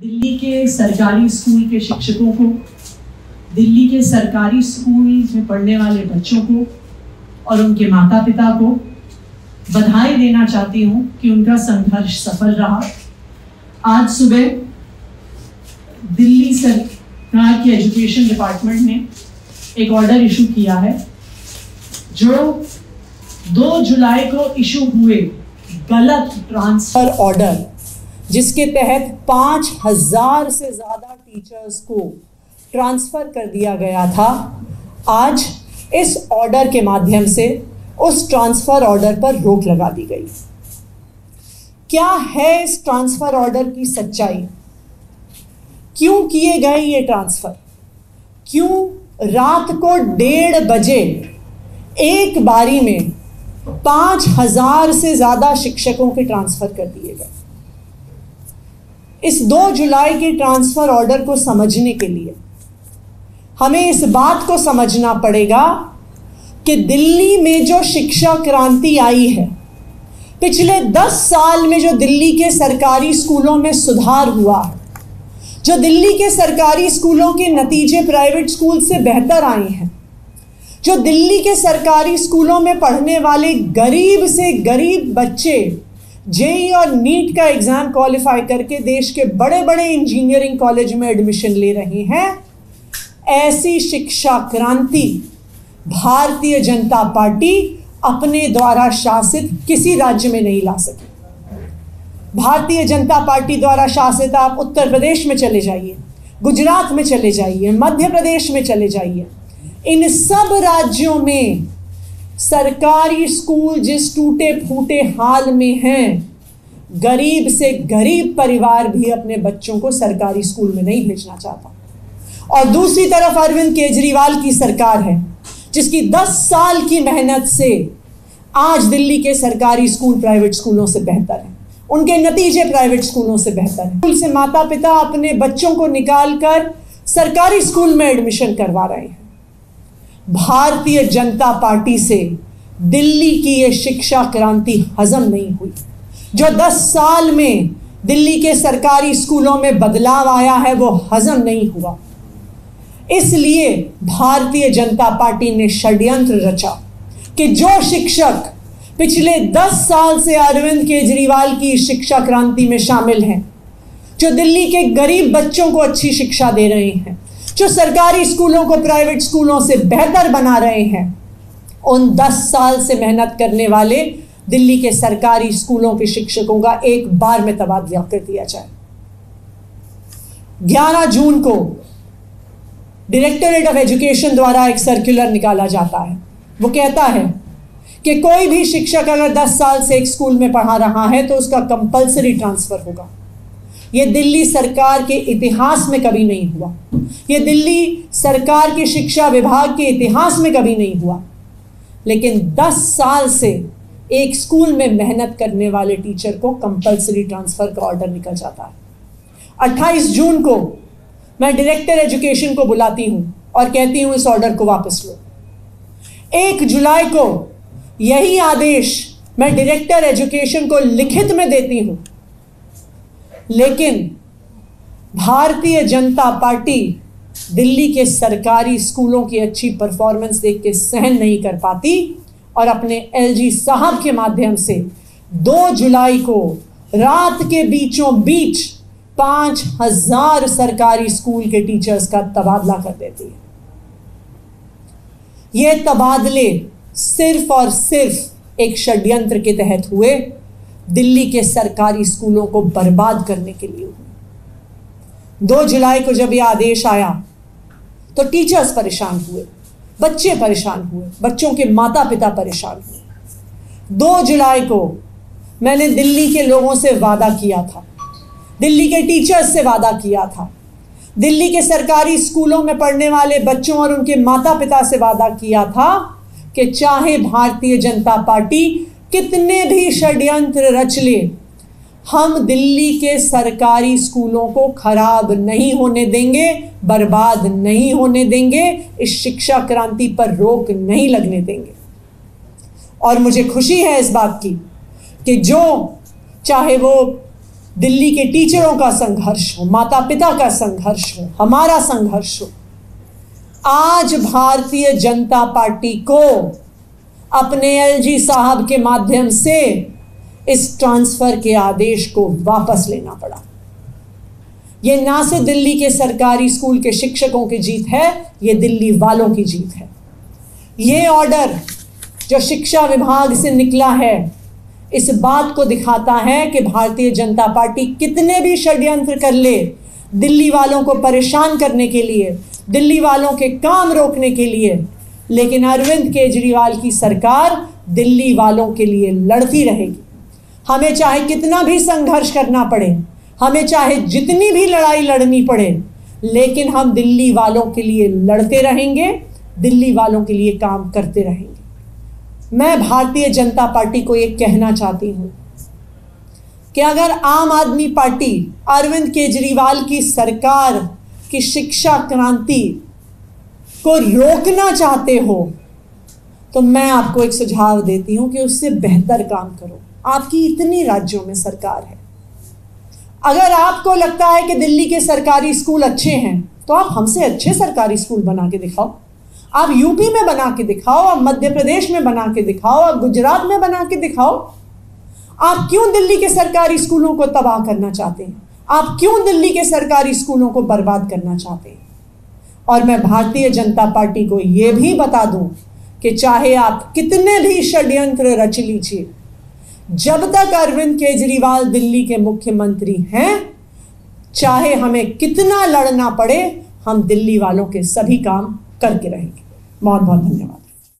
दिल्ली के सरकारी स्कूल के शिक्षकों को, दिल्ली के सरकारी स्कूल में पढ़ने वाले बच्चों को और उनके माता पिता को बधाई देना चाहती हूँ कि उनका संघर्ष सफल रहा। आज सुबह दिल्ली सरकार के एजुकेशन डिपार्टमेंट ने एक ऑर्डर इशू किया है जो 2 जुलाई को इशू हुए गलत ट्रांसफर ऑर्डर, जिसके तहत 5000 से ज़्यादा टीचर्स को ट्रांसफ़र कर दिया गया था। आज इस ऑर्डर के माध्यम से उस ट्रांसफ़र ऑर्डर पर रोक लगा दी गई। क्या है इस ट्रांसफ़र ऑर्डर की सच्चाई? क्यों किए गए ये ट्रांसफ़र? क्यों रात को 1:30 बजे एक बारी में 5000 से ज़्यादा शिक्षकों के ट्रांसफ़र कर दिए गए? इस 2 जुलाई के ट्रांसफ़र ऑर्डर को समझने के लिए हमें इस बात को समझना पड़ेगा कि दिल्ली में जो शिक्षा क्रांति आई है, पिछले 10 साल में जो दिल्ली के सरकारी स्कूलों में सुधार हुआ है, जो दिल्ली के सरकारी स्कूलों के नतीजे प्राइवेट स्कूल से बेहतर आए हैं, जो दिल्ली के सरकारी स्कूलों में पढ़ने वाले गरीब से गरीब बच्चे जेईई और नीट का एग्जाम क्वालिफाई करके देश के बड़े बड़े इंजीनियरिंग कॉलेज में एडमिशन ले रहे हैं, ऐसी शिक्षा क्रांति भारतीय जनता पार्टी अपने द्वारा शासित किसी राज्य में नहीं ला सकी। भारतीय जनता पार्टी द्वारा शासित आप उत्तर प्रदेश में चले जाइए, गुजरात में चले जाइए, मध्य प्रदेश में चले जाइए, इन सब राज्यों में सरकारी स्कूल जिस टूटे फूटे हाल में हैं, गरीब से गरीब परिवार भी अपने बच्चों को सरकारी स्कूल में नहीं भेजना चाहता। और दूसरी तरफ अरविंद केजरीवाल की सरकार है, जिसकी 10 साल की मेहनत से आज दिल्ली के सरकारी स्कूल प्राइवेट स्कूलों से बेहतर हैं, उनके नतीजे प्राइवेट स्कूलों से बेहतर हैं। स्कूल से माता पिता अपने बच्चों को निकालकर सरकारी स्कूल में एडमिशन करवा रहे हैं। भारतीय जनता पार्टी से दिल्ली की ये शिक्षा क्रांति हजम नहीं हुई। जो 10 साल में दिल्ली के सरकारी स्कूलों में बदलाव आया है वो हजम नहीं हुआ। इसलिए भारतीय जनता पार्टी ने षड्यंत्र रचा कि जो शिक्षक पिछले 10 साल से अरविंद केजरीवाल की शिक्षा क्रांति में शामिल हैं, जो दिल्ली के गरीब बच्चों को अच्छी शिक्षा दे रहे हैं, जो सरकारी स्कूलों को प्राइवेट स्कूलों से बेहतर बना रहे हैं, उन 10 साल से मेहनत करने वाले दिल्ली के सरकारी स्कूलों के शिक्षकों का एक बार में तबादला कर दिया जाए। 11 जून को डायरेक्टरेट ऑफ एजुकेशन द्वारा एक सर्कुलर निकाला जाता है। वो कहता है कि कोई भी शिक्षक अगर 10 साल से एक स्कूल में पढ़ा रहा है तो उसका कंपल्सरी ट्रांसफर होगा। ये दिल्ली सरकार के इतिहास में कभी नहीं हुआ। ये दिल्ली सरकार के शिक्षा विभाग के इतिहास में कभी नहीं हुआ। लेकिन 10 साल से एक स्कूल में मेहनत करने वाले टीचर को कंपल्सरी ट्रांसफर का ऑर्डर निकल जाता है। 28 जून को मैं डायरेक्टर एजुकेशन को बुलाती हूं और कहती हूं इस ऑर्डर को वापस लो। 1 जुलाई को यही आदेश मैं डायरेक्टर एजुकेशन को लिखित में देती हूं, लेकिन भारतीय जनता पार्टी दिल्ली के सरकारी स्कूलों की अच्छी परफॉर्मेंस देख के सहन नहीं कर पाती और अपने एलजी साहब के माध्यम से 2 जुलाई को रात के बीचों बीच 5000 सरकारी स्कूल के टीचर्स का तबादला कर देती है। ये तबादले सिर्फ और सिर्फ एक षड्यंत्र के तहत हुए, दिल्ली के सरकारी स्कूलों को बर्बाद करने के लिए हुए। 2 जुलाई को जब यह आदेश आया तो टीचर्स परेशान हुए, बच्चे परेशान हुए, बच्चों के माता पिता परेशान हुए। 2 जुलाई को मैंने दिल्ली के लोगों से वादा किया था, दिल्ली के टीचर्स से वादा किया था, दिल्ली के सरकारी स्कूलों में पढ़ने वाले बच्चों और उनके माता पिता से वादा किया था कि चाहे भारतीय जनता पार्टी कितने भी षड्यंत्र रच ले, हम दिल्ली के सरकारी स्कूलों को खराब नहीं होने देंगे, बर्बाद नहीं होने देंगे, इस शिक्षा क्रांति पर रोक नहीं लगने देंगे। और मुझे खुशी है इस बात की कि जो चाहे वो दिल्ली के टीचरों का संघर्ष हो, माता पिता का संघर्ष हो, हमारा संघर्ष हो, आज भारतीय जनता पार्टी को अपने एलजी साहब के माध्यम से इस ट्रांसफर के आदेश को वापस लेना पड़ा। यह ना सिर्फ दिल्ली के सरकारी स्कूल के शिक्षकों की जीत है, यह दिल्ली वालों की जीत है। यह ऑर्डर जो शिक्षा विभाग से निकला है, इस बात को दिखाता है कि भारतीय जनता पार्टी कितने भी षड्यंत्र कर ले दिल्ली वालों को परेशान करने के लिए, दिल्ली वालों के काम रोकने के लिए, लेकिन अरविंद केजरीवाल की सरकार दिल्ली वालों के लिए लड़ती रहेगी। हमें चाहे कितना भी संघर्ष करना पड़े, हमें चाहे जितनी भी लड़ाई लड़नी पड़े, लेकिन हम दिल्ली वालों के लिए लड़ते रहेंगे, दिल्ली वालों के लिए काम करते रहेंगे। मैं भारतीय जनता पार्टी को यह कहना चाहती हूं कि अगर आम आदमी पार्टी अरविंद केजरीवाल की सरकार की शिक्षा क्रांति को रोकना चाहते हो, तो मैं आपको एक सुझाव देती हूं कि उससे बेहतर काम करो। आपकी इतनी राज्यों में सरकार है, अगर आपको लगता है कि दिल्ली के सरकारी स्कूल अच्छे हैं, तो आप हमसे अच्छे सरकारी स्कूल बना के दिखाओ। आप यूपी में बना के दिखाओ, आप मध्य प्रदेश में बना के दिखाओ, आप गुजरात में बना के दिखाओ। आप क्यों दिल्ली के सरकारी स्कूलों को तबाह करना चाहते हैं? आप क्यों दिल्ली के सरकारी स्कूलों को बर्बाद करना चाहते हैं? और मैं भारतीय जनता पार्टी को यह भी बता दूं कि चाहे आप कितने भी षड्यंत्र रच लीजिए, जब तक अरविंद केजरीवाल दिल्ली के मुख्यमंत्री हैं, चाहे हमें कितना लड़ना पड़े, हम दिल्ली वालों के सभी काम करके रहेंगे। बहुत बहुत धन्यवाद।